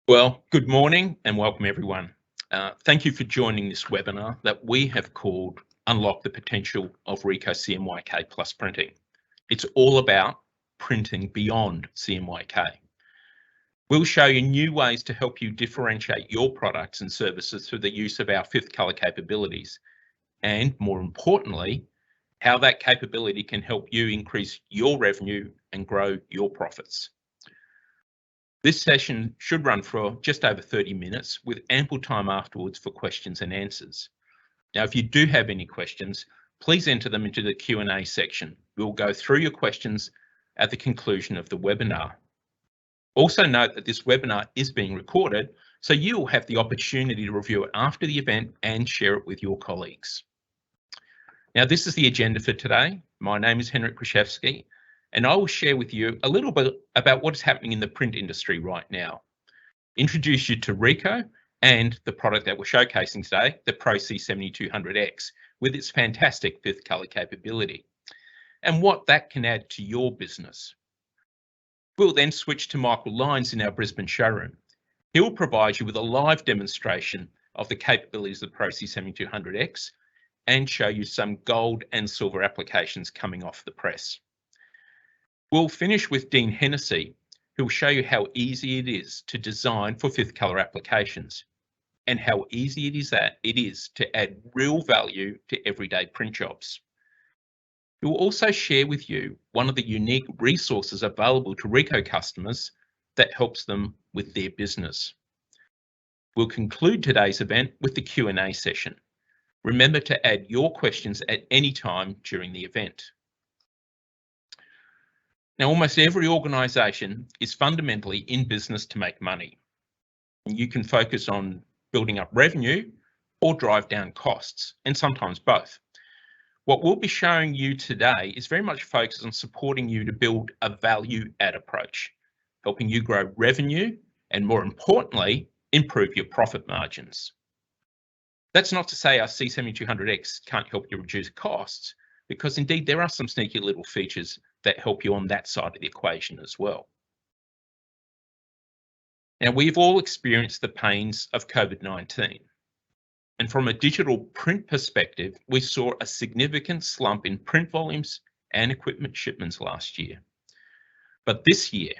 Well, good morning and welcome everyone. Thank you for joining this webinar that we have called Unlock the Potential of Ricoh CMYK Plus Printing. It's all about printing beyond CMYK. We'll show you new ways to help you differentiate your products and services through the use of our fifth color capabilities, and more importantly, how that capability can help you increase your revenue and grow your profits. This session should run for just over 30 minutes with ample time afterwards for questions and answers. Now, if you do have any questions, please enter them into the Q&A section. We'll go through your questions at the conclusion of the webinar. Also note that this webinar is being recorded, so you will have the opportunity to review it after the event and share it with your colleagues. Now, this is the agenda for today. My name is Henrik Krzyzewski, and I will share with you a little bit about what is happening in the print industry right now. Introduce you to Ricoh and the product that we're showcasing today, the Pro C7200X, with its fantastic fifth color capability, and what that can add to your business. We'll then switch to Michael Lyons in our Brisbane showroom. He'll provide you with a live demonstration of the capabilities of the Pro C7200X and show you some gold and silver applications coming off the press. We'll finish with Dean Hennessy, who will show you how easy it is to design for fifth color applications and how easy it is to add real value to everyday print jobs. He will also share with you one of the unique resources available to Ricoh customers that helps them with their business. We'll conclude today's event with the Q&A session. Remember to add your questions at any time during the event. Now, almost every organisation is fundamentally in business to make money. You can focus on building up revenue or drive down costs, and sometimes both. What we'll be showing you today is very much focused on supporting you to build a value-add approach, helping you grow revenue and, more importantly, improve your profit margins. That's not to say our C7200X can't help you reduce costs, because indeed there are some sneaky little features that help you on that side of the equation as well. Now, we've all experienced the pains of COVID-19. And from a digital print perspective, we saw a significant slump in print volumes and equipment shipments last year. But this year,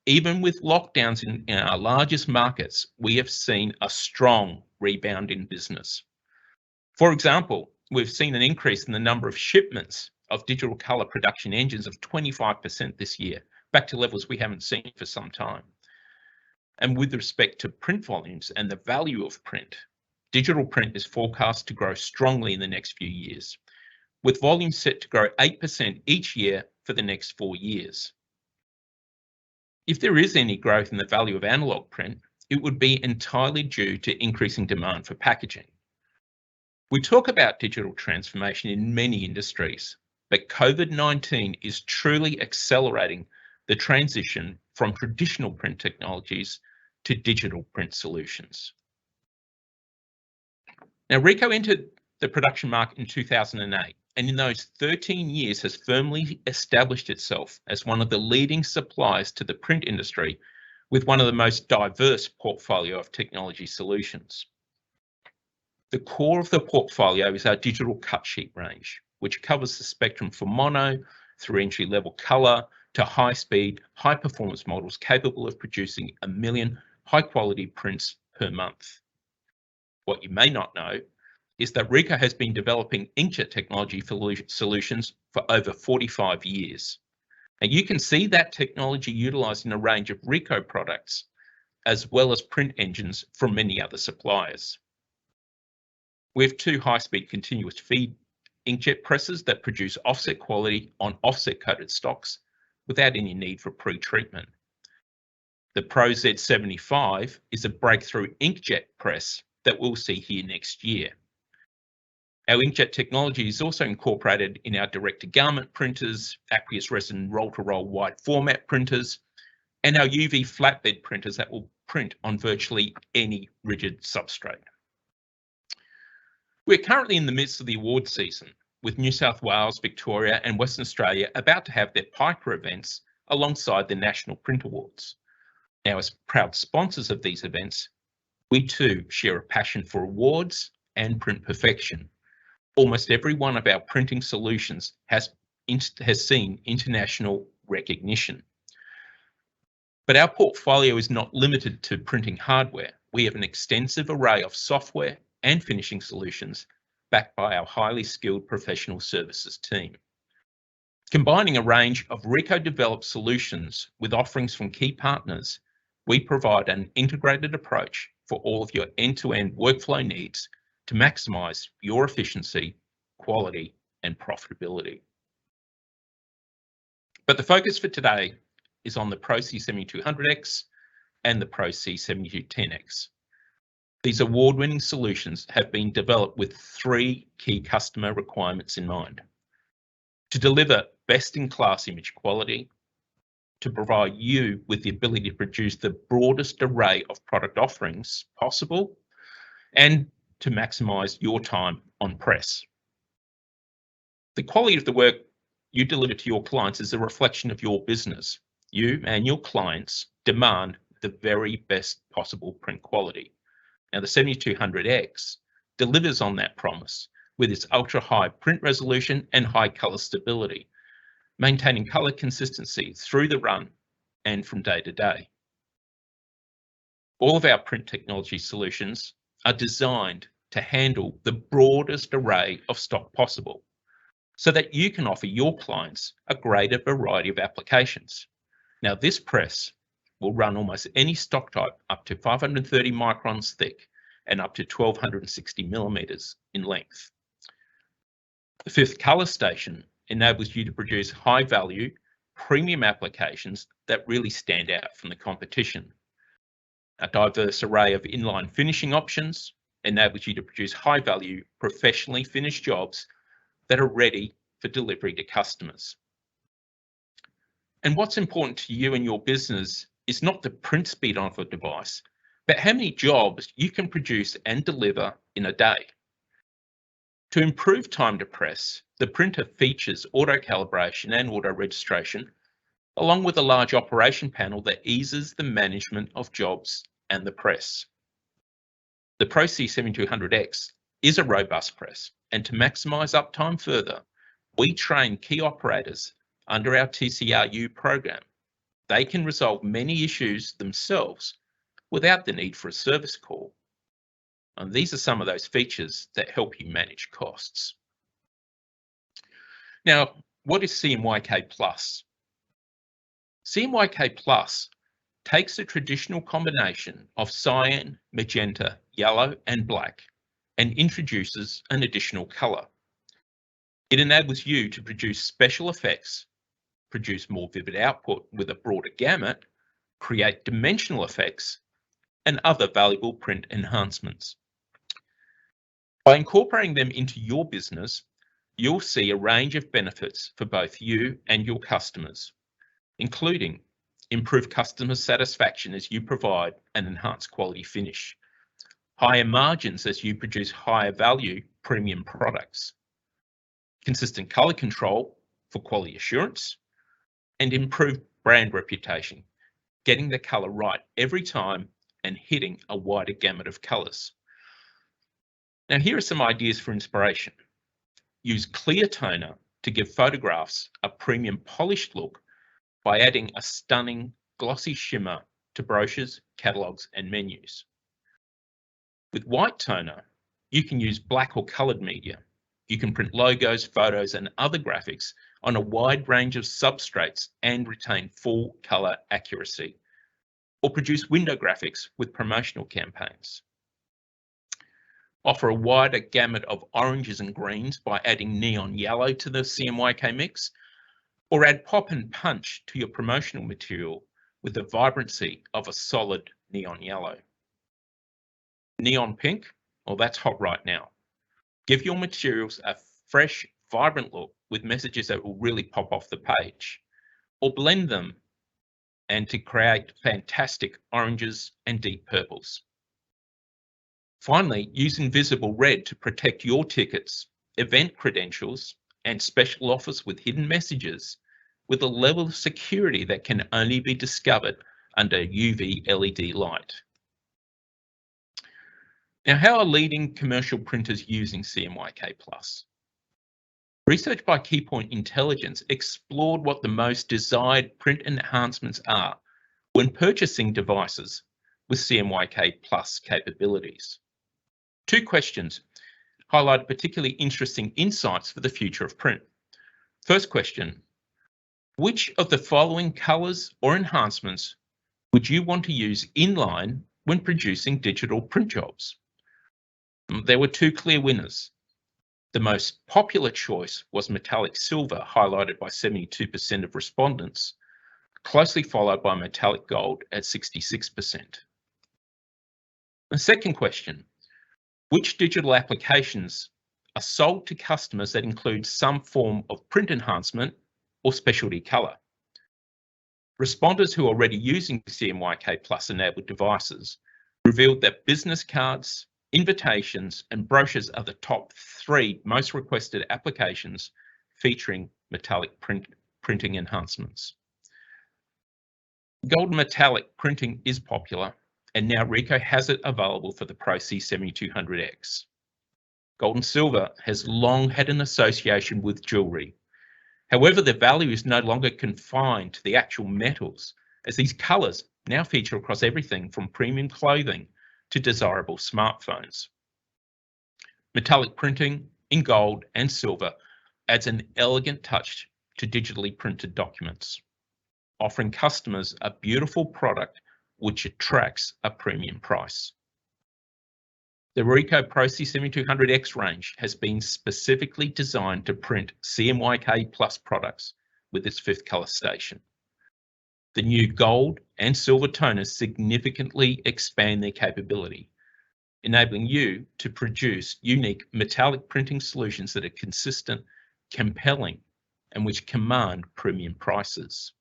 even with lockdowns in our largest markets, we have seen a strong rebound in business. For example, we've seen an increase in the number of shipments of digital color production engines of 25% this year, back to levels we haven't seen for some time. And with respect to print volumes and the value of print, digital print is forecast to grow strongly in the next few years, with volumes set to grow 8% each year for the next 4 years. If there is any growth in the value of analog print, it would be entirely due to increasing demand for packaging. We talk about digital transformation in many industries, but COVID-19 is truly accelerating the transition from traditional print technologies to digital print solutions. Now, Ricoh entered the production market in 2008, and in those 13 years has firmly established itself as one of the leading suppliers to the print industry with one of the most diverse portfolio of technology solutions. The core of the portfolio is our digital cut sheet range, which covers the spectrum from mono through entry-level color to high-speed, high-performance models capable of producing 1 million high-quality prints per month. What you may not know is that Ricoh has been developing inkjet technology solutions for over 45 years. And you can see that technology utilised in a range of Ricoh products, as well as print engines from many other suppliers. We have 2 high-speed continuous feed inkjet presses that produce offset quality on offset coated stocks without any need for pre-treatment. The Pro Z75 is a breakthrough inkjet press that we'll see here next year. Our inkjet technology is also incorporated in our direct-to-garment printers, aqueous resin roll-to-roll wide format printers, and our UV flatbed printers that will print on virtually any rigid substrate. We're currently in the midst of the award season, with New South Wales, Victoria and Western Australia about to have their Piker events alongside the National Print Awards. Now, as proud sponsors of these events, we too share a passion for awards and print perfection. Almost every one of our printing solutions has seen international recognition. But our portfolio is not limited to printing hardware. We have an extensive array of software and finishing solutions backed by our highly skilled professional services team. Combining a range of Ricoh developed solutions with offerings from key partners, we provide an integrated approach for all of your end-to-end workflow needs to maximize your efficiency, quality, and profitability. But the focus for today is on the Pro C7200X and the Pro C7210X. These award-winning solutions have been developed with three key customer requirements in mind: to deliver best-in-class image quality, to provide you with the ability to produce the broadest array of product offerings possible, and to maximize your time on press. The quality of the work you deliver to your clients is a reflection of your business. You and your clients demand the very best possible print quality. Now, the 7200X delivers on that promise with its ultra-high print resolution and high color stability, maintaining color consistency through the run and from day to day. All of our print technology solutions are designed to handle the broadest array of stock possible so that you can offer your clients a greater variety of applications. Now, this press will run almost any stock type up to 530 microns thick and up to 1260 millimeters in length. The fifth color station enables you to produce high value, premium applications that really stand out from the competition. A diverse array of inline finishing options enables you to produce high value, professionally finished jobs that are ready for delivery to customers. And what's important to you and your business is not the print speed of a device, but how many jobs you can produce and deliver in a day. To improve time to press, the printer features auto calibration and auto registration, along with a large operation panel that eases the management of jobs and the press. The Pro C7200X is a robust press, and to maximize uptime further, we train key operators under our TCRU program. They can resolve many issues themselves without the need for a service call. And these are some of those features that help you manage costs. Now, what is CMYK Plus? CMYK Plus takes a traditional combination of cyan, magenta, yellow, and black and introduces an additional color. It enables you to produce special effects, produce more vivid output with a broader gamut, create dimensional effects, and other valuable print enhancements. By incorporating them into your business, you'll see a range of benefits for both you and your customers, including improved customer satisfaction as you provide an enhanced quality finish, higher margins as you produce higher value premium products, consistent color control for quality assurance, and improved brand reputation, getting the color right every time and hitting a wider gamut of colors. Now, here are some ideas for inspiration. Use clear toner to give photographs a premium polished look by adding a stunning glossy shimmer to brochures, catalogs, and menus. With white toner, you can use black or colored media. You can print logos, photos, and other graphics on a wide range of substrates and retain full color accuracy, or produce window graphics with promotional campaigns. Offer a wider gamut of oranges and greens by adding neon yellow to the CMYK mix, or add pop and punch to your promotional material with the vibrancy of a solid neon yellow. Neon pink, well, that's hot right now. Give your materials a fresh, vibrant look with messages that will really pop off the page, or blend them and to create fantastic oranges and deep purples. Finally, use invisible red to protect your tickets, event credentials, and special offers with hidden messages with a level of security that can only be discovered under UV LED light. Now, how are leading commercial printers using CMYK+? Research by Keypoint Intelligence explored what the most desired print enhancements are when purchasing devices with CMYK+ capabilities. 2 questions highlight particularly interesting insights for the future of print. First question, which of the following colours or enhancements would you want to use inline when producing digital print jobs? There were 2 clear winners. The most popular choice was metallic silver, highlighted by 72% of respondents, closely followed by metallic gold at 66%. The second question, which digital applications are sold to customers that include some form of print enhancement or specialty colour? Responders who are already using CMYK+ enabled devices revealed that business cards, invitations and brochures are the top 3 most requested applications featuring metallic printing enhancements. Gold and metallic printing is popular, and now Ricoh has it available for the Pro C7200X. Gold and silver has long had an association with jewellery. However, the value is no longer confined to the actual metals, as these colours now feature across everything from premium clothing to desirable smartphones. Metallic printing in gold and silver adds an elegant touch to digitally printed documents, offering customers a beautiful product which attracts a premium price. The Ricoh Pro C7200X range has been specifically designed to print CMYK+ products with its 5th colour station. The new gold and silver toners significantly expand their capability, enabling you to produce unique metallic printing solutions that are consistent, compelling, and which command premium prices.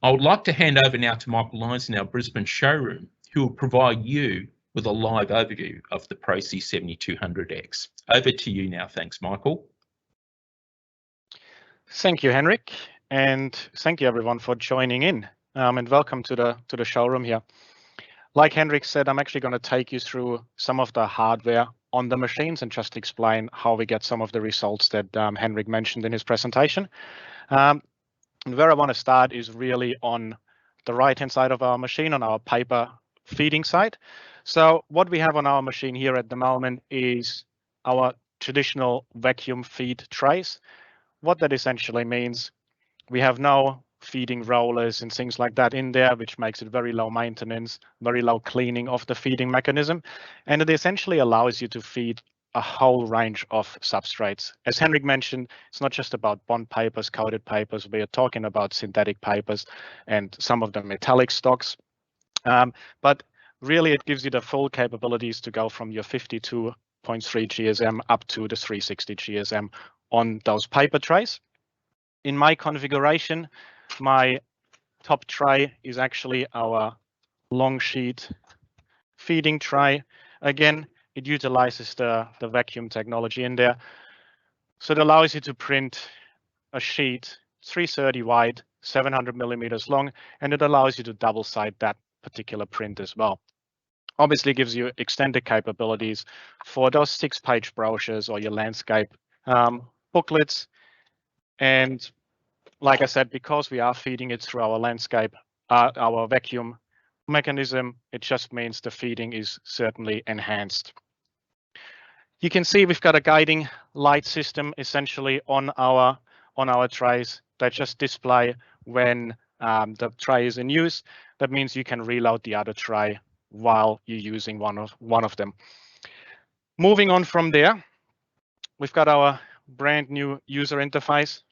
I would like to hand over now to Michael Lyons in our Brisbane showroom, who will provide you with a live overview of the Pro C7200X. Over to you now. Thanks, Michael. Thank you, Henrik, and thank you everyone for joining in, and welcome to the showroom here. Like Henrik said, I'm actually going to take you through some of the hardware on the machines and just explain how we get some of the results that Henrik mentioned in his presentation. And where I want to start is really on the right-hand side of our machine, on our paper feeding side. So what we have on our machine here at the moment is our traditional vacuum feed trays. What that essentially means, we have no feeding rollers and things like that in there, which makes it very low maintenance, very low cleaning of the feeding mechanism. And it essentially allows you to feed a whole range of substrates. As Henrik mentioned, it's not just about bond papers, coated papers. We are talking about synthetic papers and some of the metallic stocks. But really, it gives you the full capabilities to go from your 52.3 GSM up to the 360 GSM on those paper trays. In my configuration, my top tray is actually our long sheet feeding tray. Again, it utilizes the vacuum technology in there. So it allows you to print a sheet 330 wide, 700 millimeters long, and it allows you to double side that particular print as well. Obviously gives you extended capabilities for those 6-page brochures or your landscape booklets. And like I said, because we are feeding it through our landscape, our vacuum mechanism, it just means the feeding is certainly enhanced. You can see we've got a guiding light system essentially on our trays that just display when the tray is in use. That means you can reload the other tray while you're using one of them. Moving on from there, we've got our brand new user interface.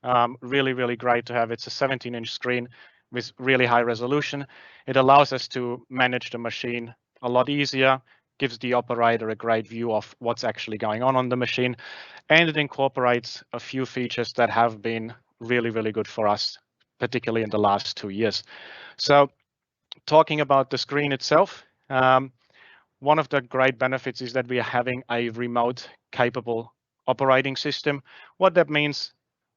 Really great to have. It's a 17-inch screen with really high resolution. It allows us to manage the machine a lot easier, gives the operator a great view of what's actually going on the machine, and it incorporates a few features that have been really good for us, particularly in the last 2 years. So talking about the screen itself, one of the great benefits is that we are having a remote capable operating system. What that means,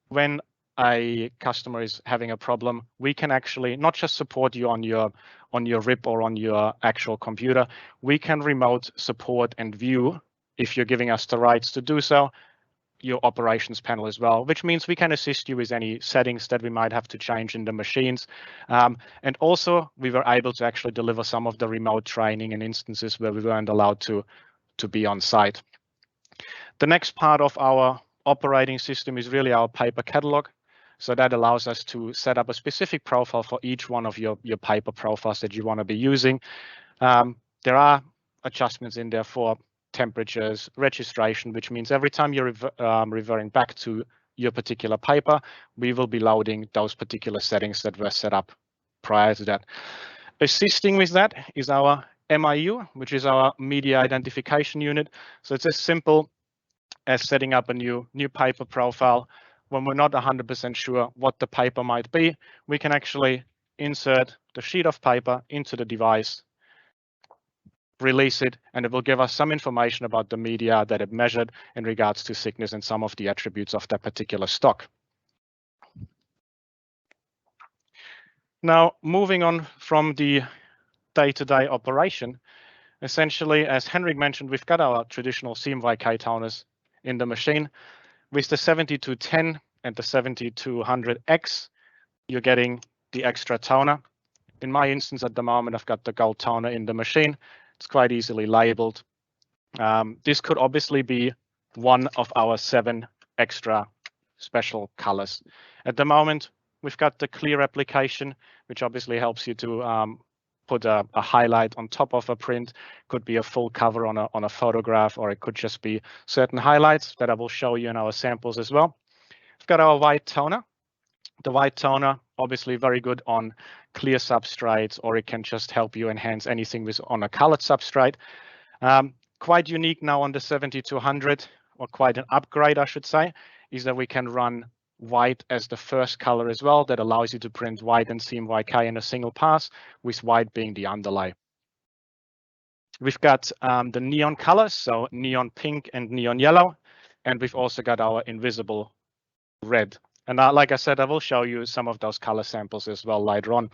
when a customer is having a problem, we can actually not just support you on your RIP or on your actual computer, we can remote support and view, if you're giving us the rights to do so, your operations panel as well, which means we can assist you with any settings that we might have to change in the machines. And also we were able to actually deliver some of the remote training in instances where we weren't allowed to be on site. The next part of our operating system is really our paper catalog. So that allows us to set up a specific profile for each one of your paper profiles that you want to be using. There are adjustments in there for temperatures, registration, which means every time you're reverting back to your particular paper, we will be loading those particular settings that were set up prior to that. Assisting with that is our MIU, which is our media identification unit. So it's as simple as setting up a new paper profile. When we're not 100% sure what the paper might be, we can actually insert the sheet of paper into the device, release it, and it will give us some information about the media that it measured in regards to thickness and some of the attributes of that particular stock. Now, moving on from the day-to-day operation, essentially, as Henrik mentioned, we've got our traditional CMYK toners in the machine. With the 7210 and the 7200X, you're getting the extra toner. In my instance at the moment, I've got the gold toner in the machine. It's quite easily labeled. This could obviously be one of our 7 extra special colors. At the moment, we've got the clear application, which obviously helps you to put a highlight on top of a print. Could be a full cover on a photograph, or it could just be certain highlights that I will show you in our samples as well. We've got our white toner. The white toner, obviously very good on clear substrates, or it can just help you enhance anything with on a colored substrate. Quite unique now on the 7200, or quite an upgrade, I should say, is that we can run white as the first color as well. That allows you to print white and CMYK in a single pass, with white being the underlay. We've got the neon colors, so neon pink and neon yellow, and we've also got our invisible red. And like I said, I will show you some of those color samples as well later on.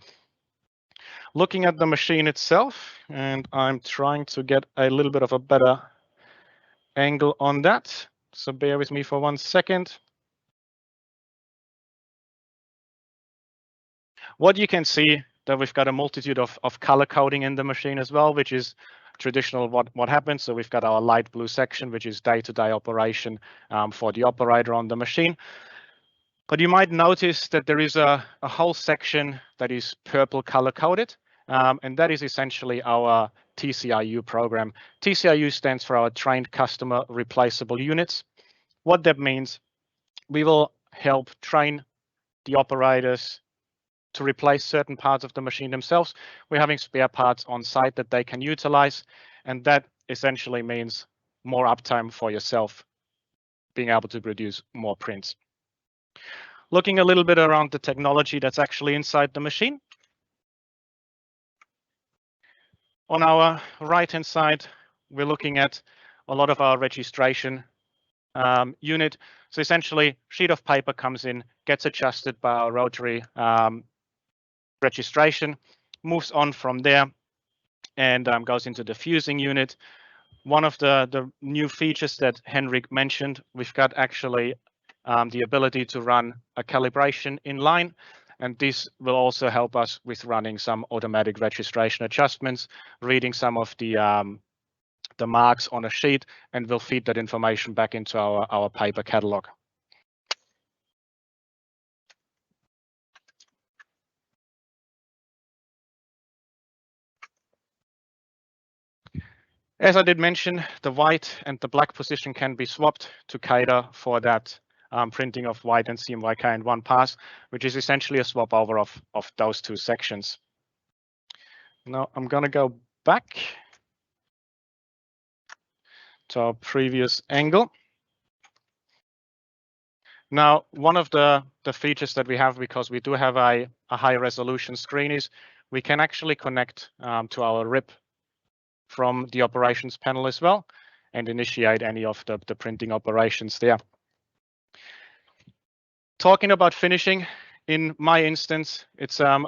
Looking at the machine itself, and I'm trying to get a little bit of a better angle on that. So bear with me for 1 second. What you can see that we've got a multitude of color coding in the machine as well, which is traditional what happens. So we've got our light blue section, which is day-to-day operation for the operator on the machine. But you might notice that there is a whole section that is purple color coded, and that is essentially our TCRU program. TCRU stands for our Trained Customer Replaceable Units. What that means, we will help train the operators to replace certain parts of the machine themselves. We're having spare parts on site that they can utilize, and that essentially means more uptime for yourself, being able to produce more prints. Looking a little bit around the technology that's actually inside the machine. On our right-hand side, we're looking at a lot of our registration unit. So essentially, sheet of paper comes in, gets adjusted by our rotary registration, moves on from there, and goes into the fusing unit. One of the new features that Henrik mentioned, we've got actually the ability to run a calibration in line, and this will also help us with running some automatic registration adjustments, reading some of the marks on a sheet, and we'll feed that information back into our paper catalog. As I did mention, the white and the black position can be swapped to cater for that printing of white and CMYK in one pass, which is essentially a swap over of those two sections. Now I'm going to go back to our previous angle. Now, one of the features that we have, because we do have a high resolution screen, is we can actually connect to our RIP from the operations panel as well and initiate any of the printing operations there. Talking about finishing, in my instance, it's our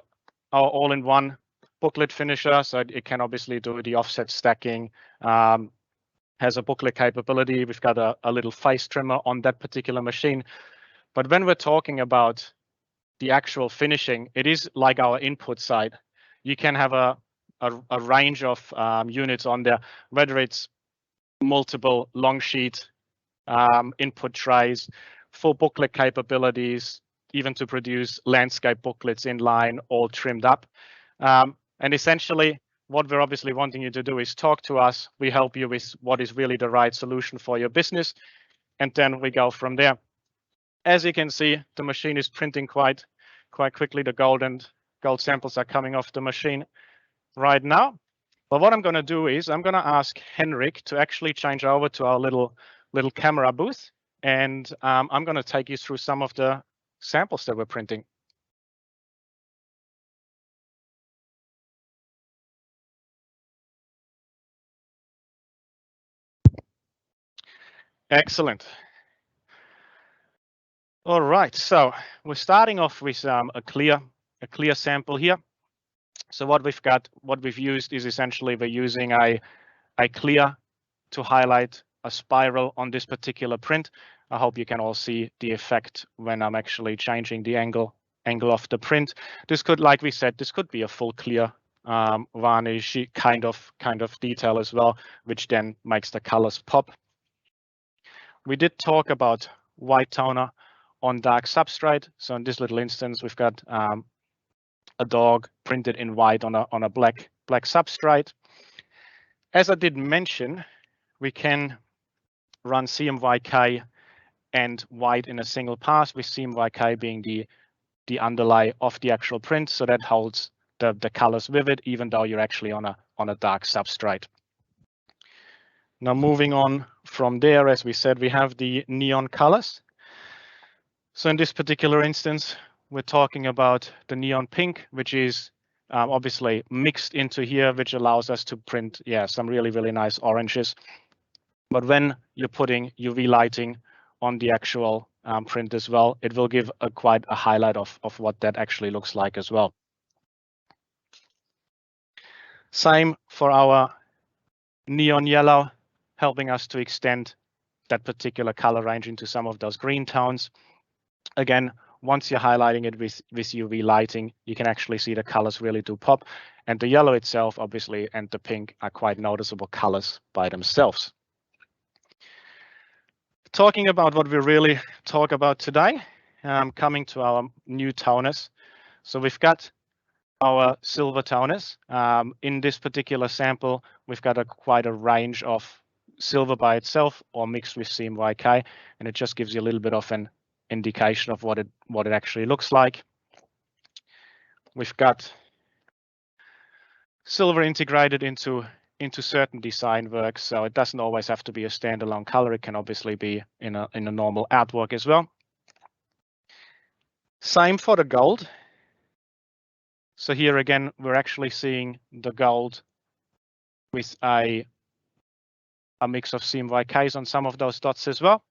all-in-one booklet finisher, so it can obviously do the offset stacking, has a booklet capability. We've got a little face trimmer on that particular machine. But when we're talking about the actual finishing, it is like our input side. You can have a range of units on there, whether it's multiple long sheet input trays, full booklet capabilities, even to produce landscape booklets in line, all trimmed up. And essentially, what we're obviously wanting you to do is talk to us. We help you with what is really the right solution for your business. And then we go from there. As you can see, the machine is printing quite quickly. The gold samples are coming off the machine right now. But what I'm going to do is I'm going to ask Henrik to actually change over to our little camera booth. And I'm going to take you through some of the samples that we're printing. Excellent. All right, so we're starting off with a clear sample here. So what we've used is essentially we're using a clear to highlight a spiral on this particular print. I hope you can all see the effect when I'm actually changing the angle of the print. This could, like we said, this could be a full clear varnish kind of detail as well, which then makes the colors pop. We did talk about white toner on dark substrate. So in this little instance, we've got a dog printed in white on a black substrate. As I did mention, we can run CMYK and white in a single pass, with CMYK being the underlay of the actual print, so that holds the colors with it, even though you're actually on a dark substrate. Now moving on from there, as we said, we have the neon colors. So in this particular instance, we're talking about the neon pink, which is obviously mixed into here, which allows us to print, some really nice oranges. But when you're putting UV lighting on the actual print as well, it will give quite a highlight of what that actually looks like as well. Same for our neon yellow, helping us to extend that particular color range into some of those green tones. Again, once you're highlighting it with UV lighting, you can actually see the colors really do pop. And the yellow itself, obviously, and the pink are quite noticeable colors by themselves. Talking about what we really talk about today, coming to our new toners. So we've got our silver toners. In this particular sample, we've got quite a range of silver by itself or mixed with CMYK, and it just gives you a little bit of an indication of what it actually looks like. We've got silver integrated into certain design works, so it doesn't always have to be a standalone color. It can obviously be in a normal artwork as well. Same for the gold. So here again, we're actually seeing the gold with a mix of CMYKs on some of those dots as well.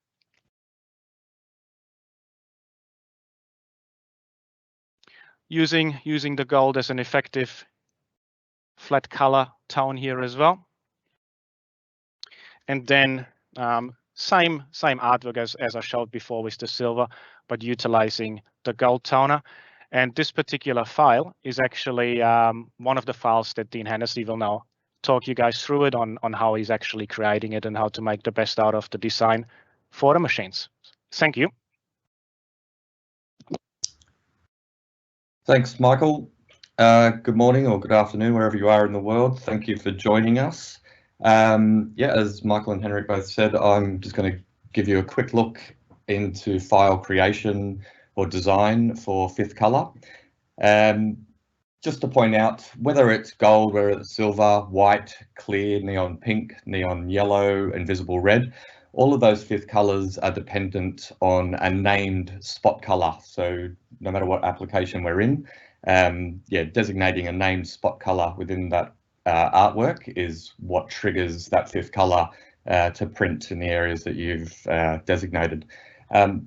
Using the gold as an effective flat color tone here as well. And then same artwork as I showed before with the silver, but utilizing the gold toner. And this particular file is actually one of the files that Dean Hennessy will now talk you guys through it on how he's actually creating it and how to make the best out of the design for the machines. Thank you. Thanks, Michael. Good morning or good afternoon, wherever you are in the world. Thank you for joining us. As Michael and Henrik both said, I'm just going to give you a quick look into file creation or design for fifth color. Just to point out, whether it's gold, whether it's silver, white, clear, neon pink, neon yellow, invisible red, all of those fifth colors are dependent on a named spot color. So no matter what application we're in, designating a named spot color within that artwork is what triggers that fifth color to print in the areas that you've designated.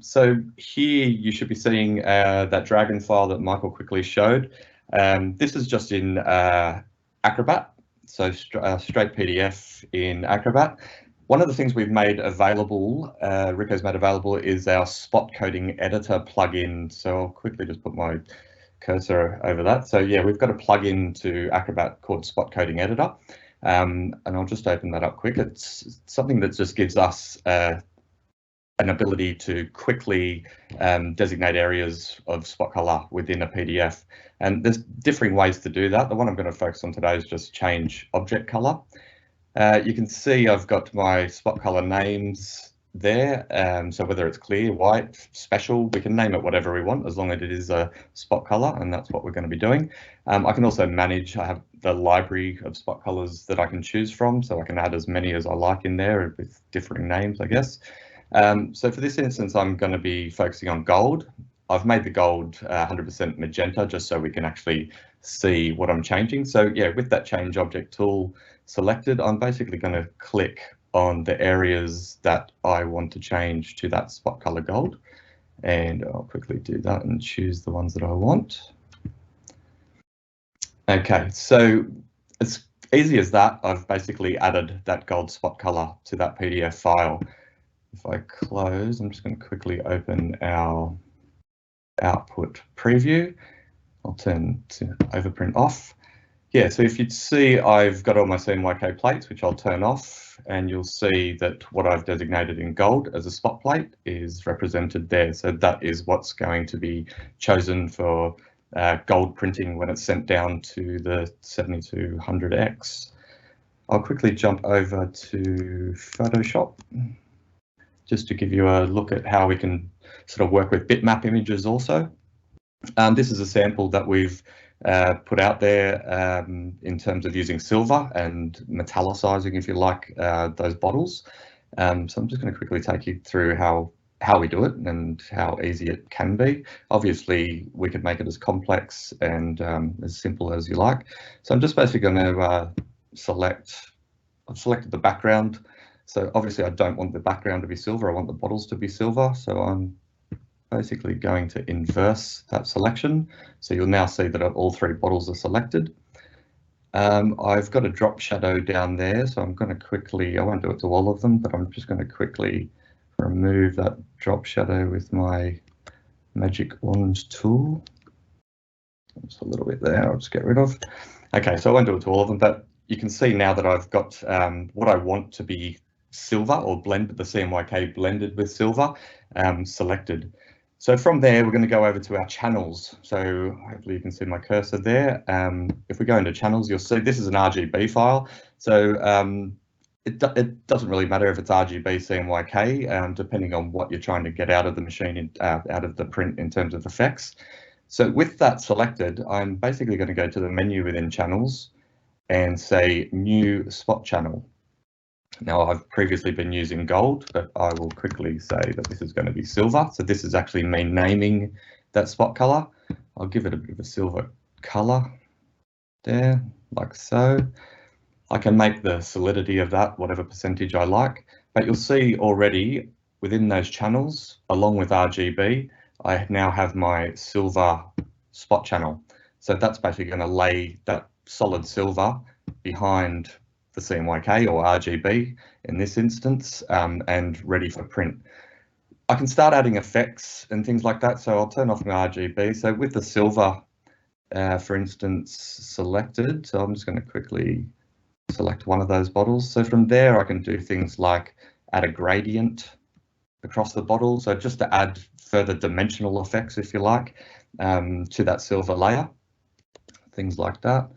So here you should be seeing that Dragon file that Michael quickly showed. This is just in Acrobat, so straight PDF in Acrobat. One of the things we've made available, Ricoh's made available, is our spot coding editor plugin. So I'll quickly just put my cursor over that. So yeah, we've got a plugin to Acrobat called Spot Coding Editor. And I'll just open that up quick. It's something that just gives us an ability to quickly designate areas of spot color within a PDF. And there's differing ways to do that. The one I'm going to focus on today is just change object color. You can see I've got my spot color names there. So whether it's clear, white, special, we can name it whatever we want as long as it is a spot color, and that's what we're going to be doing. I can also manage, I have the library of spot colors that I can choose from, so I can add as many as I like in there with differing names, I guess. So for this instance, I'm going to be focusing on gold. I've made the gold 100% magenta just so we can actually see what I'm changing. So yeah, with that change object tool selected, I'm basically going to click on the areas that I want to change to that spot color gold. And I'll quickly do that and choose the ones that I want. Okay, so as easy as that, I've basically added that gold spot color to that PDF file. If I close, I'm just going to quickly open our output preview. I'll turn to overprint off. Yeah, so if you'd see, I've got all my CMYK plates, which I'll turn off, and you'll see that what I've designated in gold as a spot plate is represented there. So that is what's going to be chosen for gold printing when it's sent down to the 7200X. I'll quickly jump over to Photoshop just to give you a look at how we can sort of work with bitmap images also. This is a sample that we've put out there in terms of using silver and metallicizing, if you like, those bottles. So I'm just going to quickly take you through how we do it and how easy it can be. Obviously, we could make it as complex and as simple as you like. So I'm just basically going to I've selected the background. So obviously I don't want the background to be silver, I want the bottles to be silver. So I'm basically going to inverse that selection. So you'll now see that all three bottles are selected. I've got a drop shadow down there, so I'm going to quickly, I won't do it to all of them, but I'm just going to quickly remove that drop shadow with my magic wand tool. Just a little bit there, I'll just get rid of. Okay, so I won't do it to all of them, but you can see now that I've got what I want to be silver or blend the CMYK blended with silver selected. So from there, we're going to go over to our channels. So hopefully you can see my cursor there. If we go into channels, you'll see this is an RGB file. So it doesn't really matter if it's RGB, CMYK, depending on what you're trying to get out of the machine, out of the print in terms of effects. So with that selected, I'm basically going to go to the menu within channels and say new spot channel. Now I've previously been using gold, but I will quickly say that this is going to be silver. So this is actually me naming that spot color. I'll give it a bit of a silver color there, like so. I can make the solidity of that whatever percentage I like, but you'll see already within those channels, along with RGB, I now have my silver spot channel. So that's basically going to lay that solid silver behind the CMYK or RGB in this instance, and ready for print. I can start adding effects and things like that, so I'll turn off my RGB. So with the silver, for instance, selected, so I'm just going to quickly select one of those bottles. So from there I can do things like add a gradient across the bottle, so just to add further dimensional effects, if you like, to that silver layer, things like that.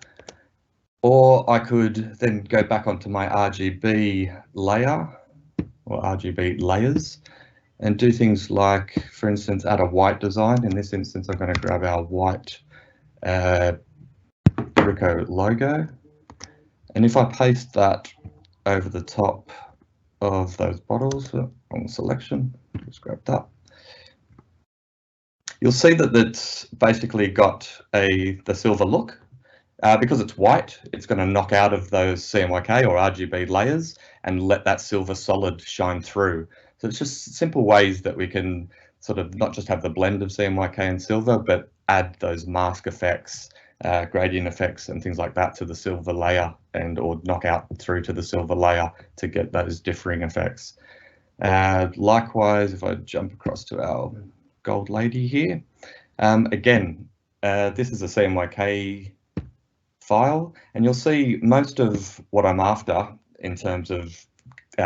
Or I could then go back onto my RGB layer or RGB layers and do things like, for instance, add a white design. In this instance, I'm going to grab our white Ricoh logo. And if I paste that over the top of those bottles, wrong selection, just grab that. You'll see that it's basically got the silver look. Because it's white, it's going to knock out of those CMYK or RGB layers and let that silver solid shine through. So it's just simple ways that we can sort of not just have the blend of CMYK and silver, but add those mask effects, gradient effects and things like that to the silver layer, and or knock out through to the silver layer to get those differing effects. Likewise, if I jump across to our gold lady here, again, this is a CMYK file, and you'll see most of what I'm after in terms of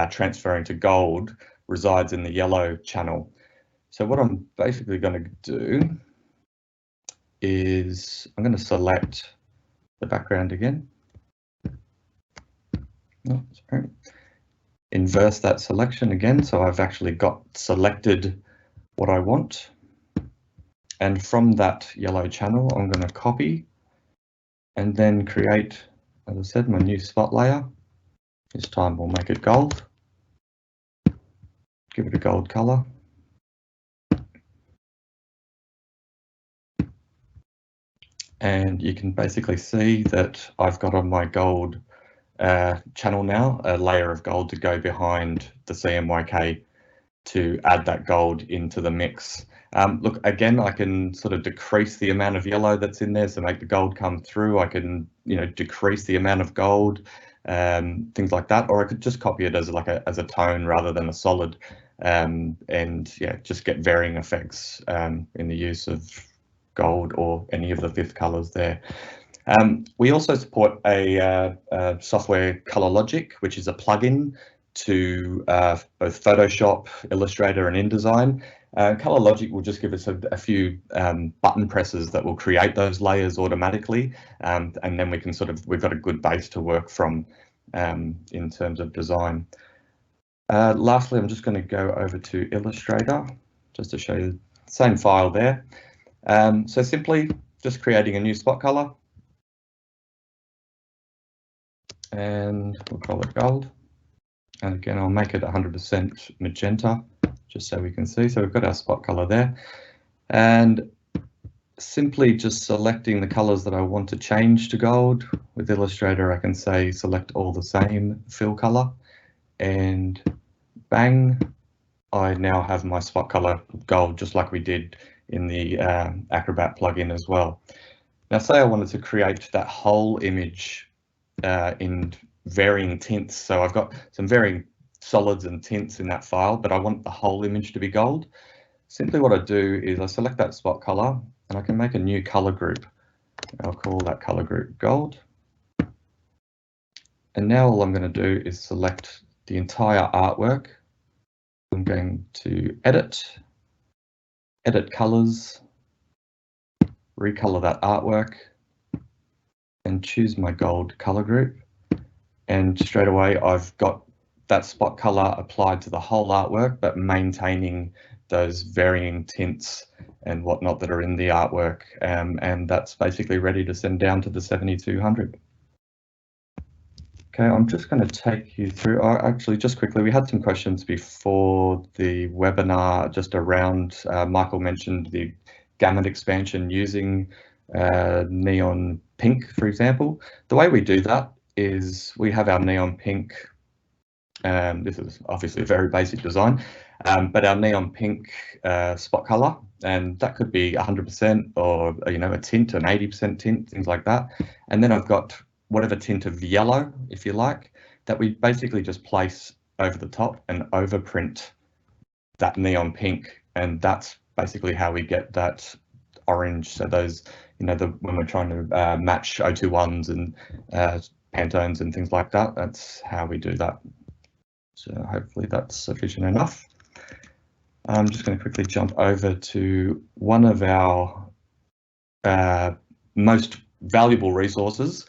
transferring to gold resides in the yellow channel. So what I'm basically going to do is I'm going to select the background again. No, sorry. Inverse that selection again, so I've actually got selected what I want. And from that yellow channel, I'm going to copy and then create, as I said, my new spot layer. This time we'll make it gold. Give it a gold color. And you can basically see that I've got on my gold channel now a layer of gold to go behind the CMYK to add that gold into the mix. Look, again, I can sort of decrease the amount of yellow that's in there, so make the gold come through. I can, decrease the amount of gold, things like that, or I could just copy it as a tone rather than a solid, and yeah, just get varying effects in the use of gold or any of the fifth colors there. We also support a software Color Logic, which is a plugin to both Photoshop, Illustrator and InDesign. Color Logic will just give us a few button presses that will create those layers automatically, and then we can we've got a good base to work from in terms of design. Lastly, I'm just going to go over to Illustrator just to show you the same file there. So simply just creating a new spot color, and we'll call it gold. And again, I'll make it 100% magenta, just so we can see. So we've got our spot color there, and simply just selecting the colors that I want to change to gold. With Illustrator, I can say select all the same fill color, and bang, I now have my spot color gold, just like we did in the Acrobat plugin as well. Now, say I wanted to create that whole image in varying tints. So I've got some varying solids and tints in that file, but I want the whole image to be gold. Simply what I do is I select that spot color and I can make a new color group. I'll call that color group gold. And now all I'm going to do is select the entire artwork. I'm going to edit colors, recolor that artwork, and choose my gold color group. And straight away I've got that spot color applied to the whole artwork, but maintaining those varying tints and whatnot that are in the artwork. And that's basically ready to send down to the 7200. Okay, I'm just going to take you through, actually just quickly, we had some questions before the webinar just around, Michael mentioned the gamut expansion using neon pink, for example. The way we do that is we have our neon pink, this is obviously a very basic design, but our neon pink spot color, and that could be 100% or a tint, an 80% tint, things like that. And then I've got whatever tint of yellow, if you like, that we basically just place over the top and overprint that neon pink, and that's basically how we get that orange. So those, when we're trying to match 021s and Pantones and things like that, that's how we do that. So hopefully that's sufficient enough. I'm just going to quickly jump over to one of our most valuable resources,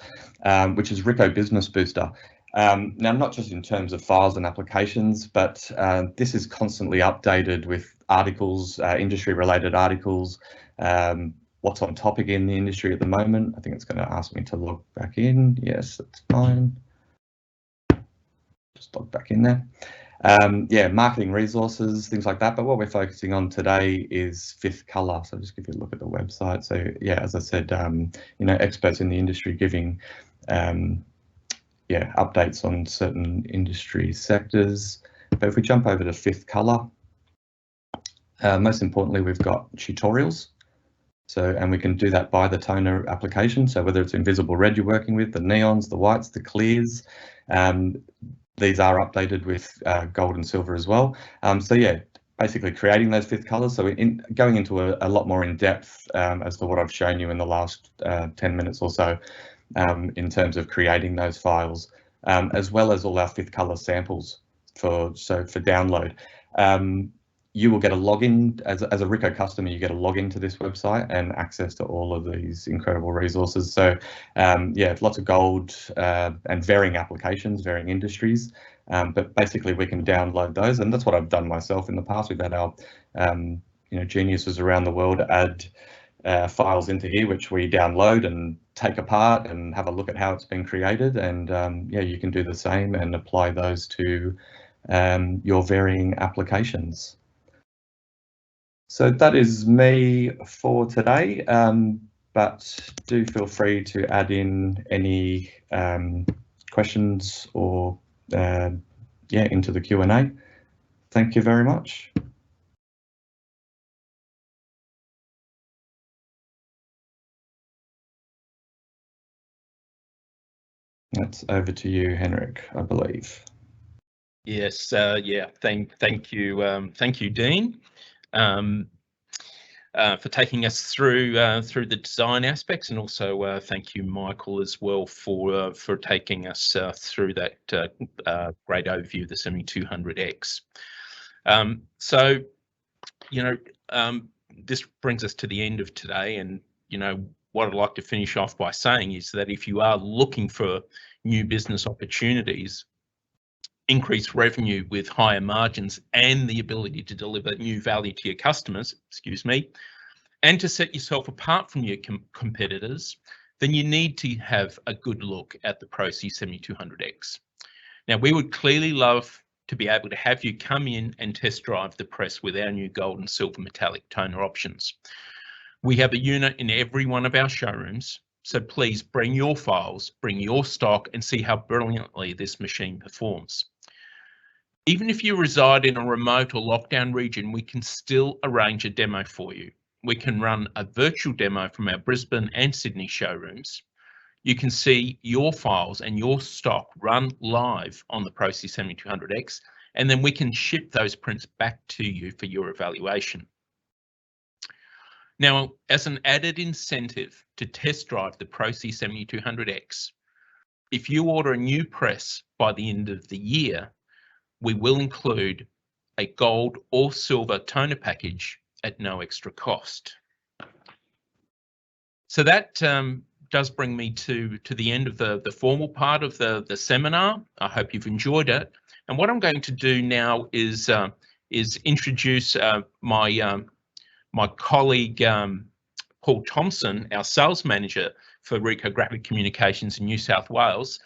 which is Ricoh Business Booster. Now, not just in terms of files and applications, but this is constantly updated with articles, industry-related articles, what's on topic in the industry at the moment. I think it's going to ask me to log back in. Yes, that's fine. Just log back in there. Yeah, marketing resources, things like that. But what we're focusing on today is fifth color. So just give you a look at the website. So yeah, as I said, experts in the industry giving updates on certain industry sectors. But if we jump over to fifth color, most importantly, we've got tutorials. So, and we can do that by the toner application. So whether it's invisible red you're working with, the neons, the whites, the clears, these are updated with gold and silver as well. So yeah, basically creating those fifth colors. So going into a lot more in depth as to what I've shown you in the last 10 minutes or so in terms of creating those files, as well as all our fifth color samples for download. You will get a login as a Ricoh customer. You get a login to this website and access to all of these incredible resources. So yeah, lots of gold and varying applications, varying industries. But basically, we can download those, and that's what I've done myself in the past. We've had our geniuses around the world add files into here, which we download and take apart and have a look at how it's been created. And yeah, you can do the same and apply those to your varying applications. So that is me for today, but do feel free to add in any questions or yeah, into the Q&A. Thank you very much. That's over to you, Henrik, I believe. Yes, yeah, thank you, Dean, for taking us through the design aspects, and also thank you, Michael, as well for taking us through that great overview of the 7200X. So, this brings us to the end of today, and what I'd like to finish off by saying is that if you are looking for new business opportunities, increased revenue with higher margins, and the ability to deliver new value to your customers, and to set yourself apart from your competitors, then you need to have a good look at the Pro C7200X. Now, we would clearly love to be able to have you come in and test drive the press with our new gold and silver metallic toner options. We have a unit in every one of our showrooms, so please bring your files, bring your stock, and see how brilliantly this machine performs. Even if you reside in a remote or lockdown region, we can still arrange a demo for you. We can run a virtual demo from our Brisbane and Sydney showrooms. You can see your files and your stock run live on the Pro C7200X, and then we can ship those prints back to you for your evaluation. Now, as an added incentive to test drive the Pro C7200X, if you order a new press by the end of the year, we will include a gold or silver toner package at no extra cost. So that does bring me to the end of the formal part of the seminar. I hope you've enjoyed it. And what I'm going to do now is introduce my colleague Paul Thompson, our sales manager for Ricoh Graphic Communications in New South Wales,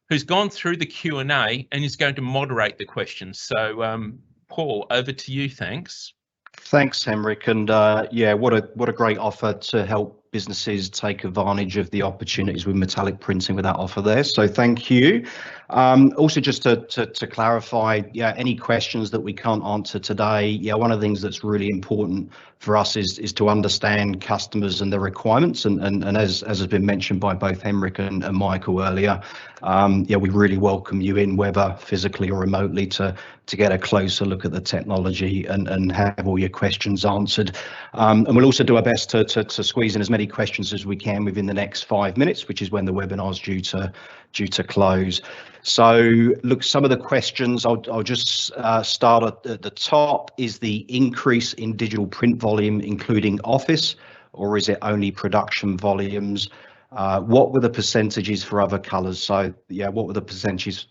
who's gone through the Q&A and is going to moderate the questions. So Paul, over to you, thanks. Thanks, Henrik, and yeah, what a great offer to help businesses take advantage of the opportunities with metallic printing with that offer there. So thank you. Also, just to clarify, yeah, any questions that we can't answer today, yeah, one of the things that's really important for us is to understand customers and their requirements, and as has been mentioned by both Henrik and Michael earlier, yeah, we really welcome you in, whether physically or remotely, to get a closer look at the technology and have all your questions answered. And we'll also do our best to squeeze in as many questions as we can within the next 5 minutes, which is when the webinar is due to close. So look, some of the questions, I'll just start at the top. Is the increase in digital print volume including office, or is it only production volumes? What were the percentages for other colours? So yeah, what were the percentages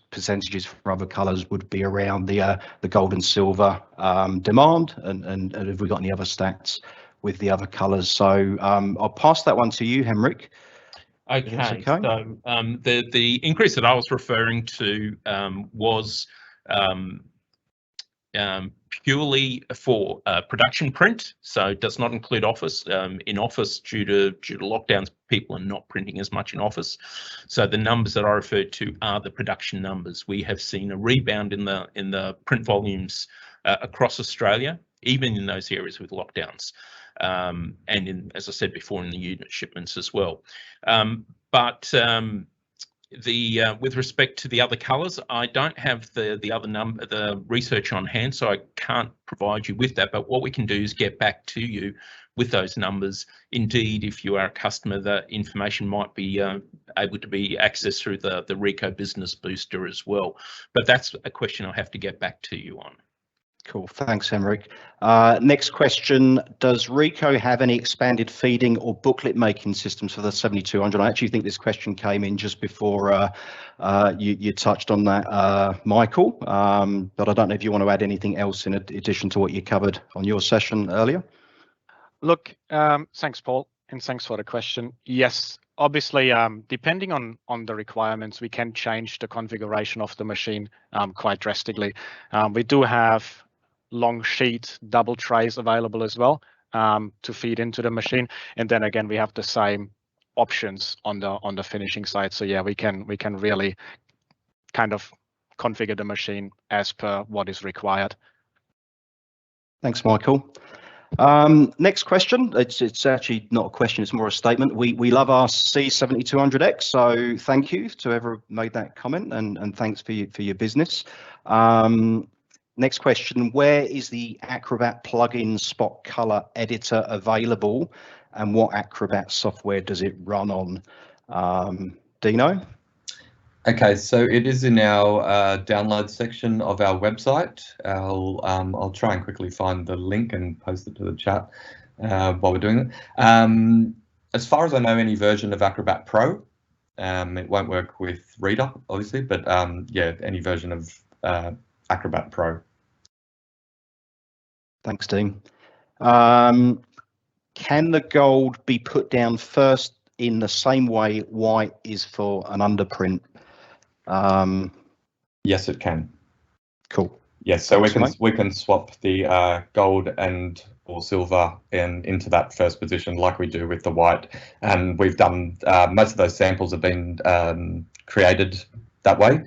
for other colours would be around the gold and silver demand, and have we got any other stats with the other colours? So I'll pass that one to you, Henrik. Okay. So the increase that I was referring to was purely for production print, so it does not include office. In office, due to lockdowns, people are not printing as much in office. So the numbers that I referred to are the production numbers. We have seen a rebound in the print volumes across Australia, even in those areas with lockdowns, and as I said before, in the unit shipments as well. With respect to the other colours, I don't have the research on hand, so I can't provide you with that. But what we can do is get back to you with those numbers. Indeed, if you are a customer, that information might be able to be accessed through the Ricoh Business Booster as well. But that's a question I'll have to get back to you on. Cool, thanks, Henrik. Next question, does Ricoh have any expanded feeding or booklet making systems for the 7200? I actually think this question came in just before you touched on that, Michael, but I don't know if you want to add anything else in addition to what you covered on your session earlier. Look, thanks, Paul, and thanks for the question. Yes, obviously, depending on the requirements, we can change the configuration of the machine quite drastically. We do have long sheet double trays available as well to feed into the machine, and then again we have the same options on the finishing side. So yeah, we can really kind of configure the machine as per what is required. Thanks, Michael. Next question, it's actually not a question, it's more a statement. We love our C7200X, so thank you to whoever made that comment, and thanks for your business. Next question, where is the Acrobat plugin spot color editor available, and what Acrobat software does it run on? Dino? Okay, so it is in our download section of our website. I'll try and quickly find the link and post it to the chat while we're doing it. As far as I know, any version of Acrobat Pro, it won't work with Reader, obviously, but yeah, any version of Acrobat Pro. Thanks, Dean. Can the gold be put down first in the same way white is for an underprint? Yes, it can. Cool. Yes, so we can swap the gold and or silver into that first position like we do with the white, and we've done most of those samples have been created that way.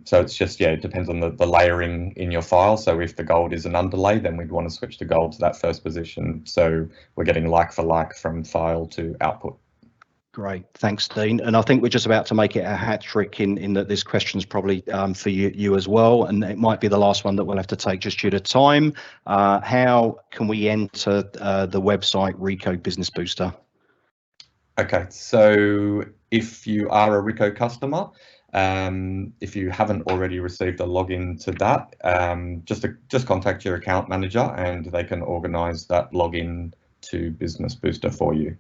So it's just, yeah, it depends on the layering in your file. So if the gold is an underlay, then we'd want to switch the gold to that first position. So we're getting like for like from file to output. Great, thanks, Dean. And I think we're just about to make it a hat trick in that this question's probably for you as well, and it might be the last one that we'll have to take just due to time. How can we enter the website Ricoh Business Booster? Okay, so if you are a Ricoh customer, if you haven't already received a login to that, just contact your account manager and they can organize that login to Business Booster for you.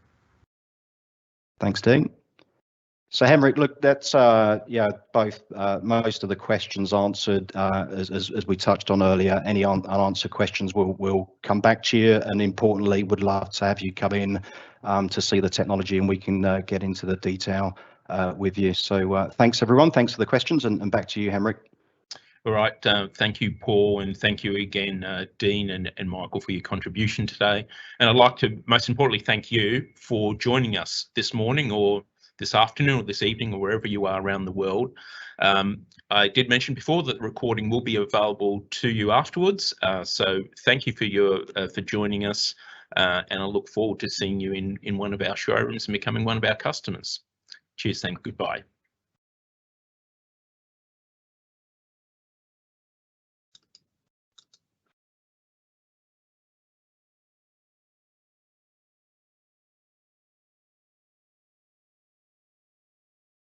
Thanks, Dean. So Henrik, look, that's yeah, both most of the questions answered as we touched on earlier. Any unanswered questions we'll come back to you, and importantly, would love to have you come in to see the technology, and we can get into the detail with you. So thanks everyone, thanks for the questions, and back to you, Henrik. All right, thank you, Paul, and thank you again, Dean and Michael, for your contribution today. And I'd like to, most importantly, thank you for joining us this morning or this afternoon or this evening or wherever you are around the world. I did mention before that the recording will be available to you afterwards. So thank you for joining us, and I look forward to seeing you in one of our showrooms and becoming one of our customers. Cheers, thank you, goodbye.